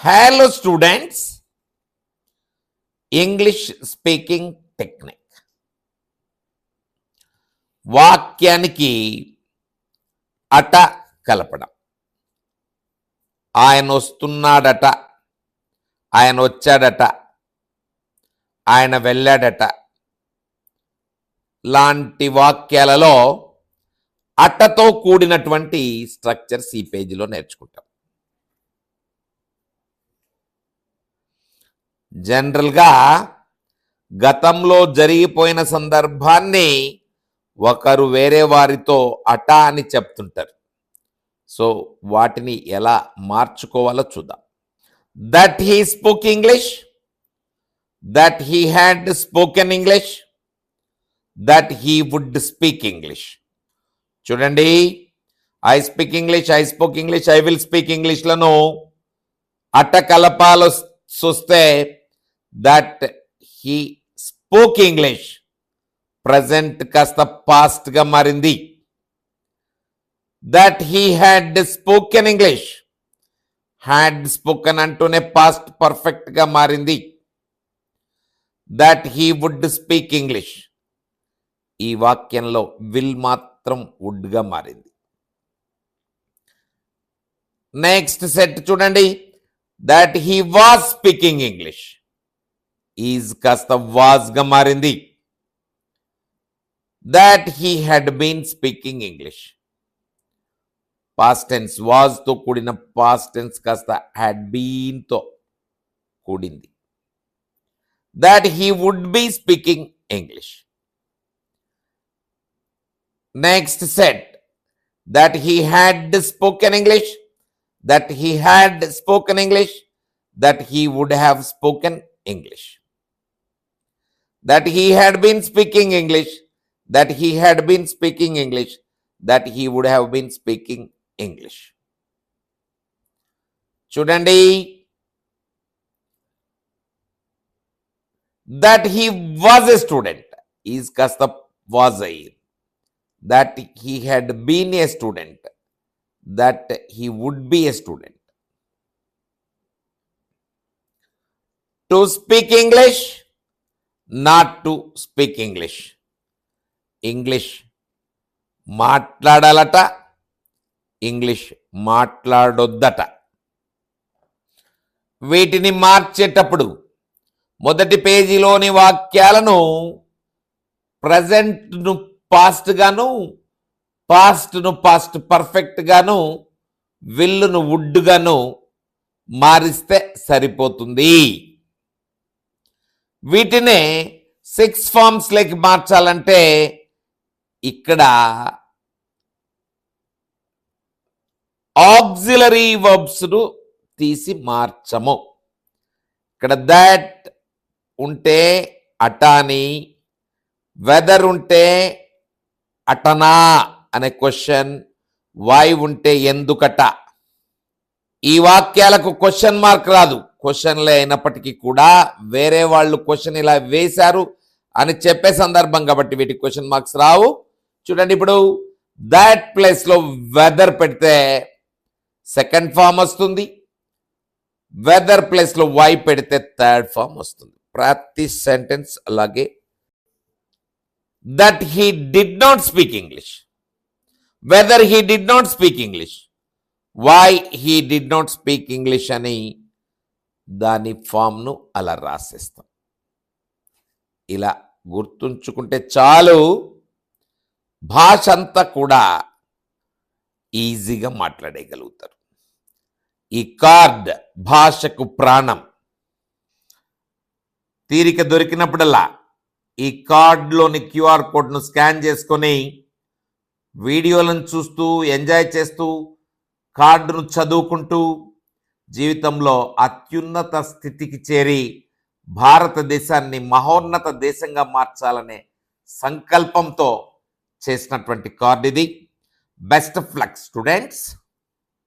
Hello students, English speaking technique. వాక్యానికి అట కలపడం. ఆయన వస్తున్నాడట, ఆయన వచ్చాడట, ఆయన వెళ్ళాడట లాంటి వాక్యాలలో అట్టతో కూడినటువంటి స్ట్రక్చర్స్ ఈ పేజీలో నేర్చుకుంటాం. జనరల్గా గతంలో జరిగిపోయిన సందర్భాన్ని ఒకరు వేరే వారితో అట అని చెప్తుంటారు. సో వాటిని ఎలా మార్చుకోవాలో చూద్దాం. That he spoke English, that he had spoken English, that he would speak English. చూడండి, I speak English, I spoke English, I will speak ఇంగ్లీష్లను అట్ట కలపాలు చూస్తే that he spoke English present కాస్త పాస్ట్ గా మారింది. That he had spoken English, had spoken అంటూనే past perfect గా మారింది. That he would speak English, ఈ వాక్యంలో విల్ మాత్రం వుడ్ గా మారింది. నెక్స్ట్ సెట్ చూడండి, that he was speaking English, is కాస్త వాజ్ గా మారింది. That he had been speaking English, past tense was తో కూడిన పాస్ట్ టెన్స్ కాస్త హ్యాడ్ బీన్ తో కూడింది. That he would be speaking English. Next set, that he had spoken English, that he had spoken English, that he would have spoken English. That he had been speaking English, that he had been speaking English, that he would have been speaking English. Chudandi, that he was a student is kasta was a. That he had been a student, that he would be a student. To speak English, not to speak English. English మాట్లాడాలట, English మాట్లాడొద్దట. వీటిని మార్చేటప్పుడు మొదటి పేజీలోని వాక్యాలను ప్రజెంట్ను past గాను, పాస్ట్ను past perfect గాను, విల్లును would గాను మారిస్తే సరిపోతుంది. వీటినే 6 ఫార్మ్స్ లకి మార్చాలంటే ఇక్కడ ఆక్సిలరీ వర్బ్స్ ను తీసి మార్చము. ఇక్కడ దట్ ఉంటే అటాని, వెదర్ ఉంటే అటనా అనే క్వశ్చన్, వై ఉంటే ఎందుకట. ఈ వాక్యాలకు క్వశ్చన్ మార్క్ రాదు. క్వశ్చన్లే అయినప్పటికీ కూడా వేరే వాళ్ళు క్వశ్చన్ ఇలా వేశారు అని చెప్పే సందర్భం కాబట్టి వీటికి క్వశ్చన్ మార్క్స్ రావు. చూడండి, ఇప్పుడు దాట్ ప్లేస్ లో వెదర్ పెడితే సెకండ్ ఫామ్ వస్తుంది, వెదర్ ప్లేస్ లో వై పెడితే థర్డ్ ఫామ్ వస్తుంది. ప్రతి సెంటెన్స్ అలాగే. That he did not speak English, whether he did not speak English, why he did not speak English అని దాని ఫామ్ను అలా రాసేస్తాం. ఇలా గుర్తుంచుకుంటే చాలు, భాష అంతా కూడా ఈజీగా మాట్లాడగలుగుతారు. ఈ కార్డ్ భాషకు ప్రాణం. తీరిక దొరికినప్పుడల్లా ఈ కార్డులోని క్యూఆర్ కోడ్ను స్కాన్ చేసుకొని వీడియోలను చూస్తూ ఎంజాయ్ చేస్తూ కార్డును చదువుకుంటూ జీవితంలో అత్యున్నత స్థితికి చేరి భారతదేశాన్ని మహోన్నత దేశంగా మార్చాలనే సంకల్పంతో చేసినటువంటి కార్డు ఇది. Best of luck students.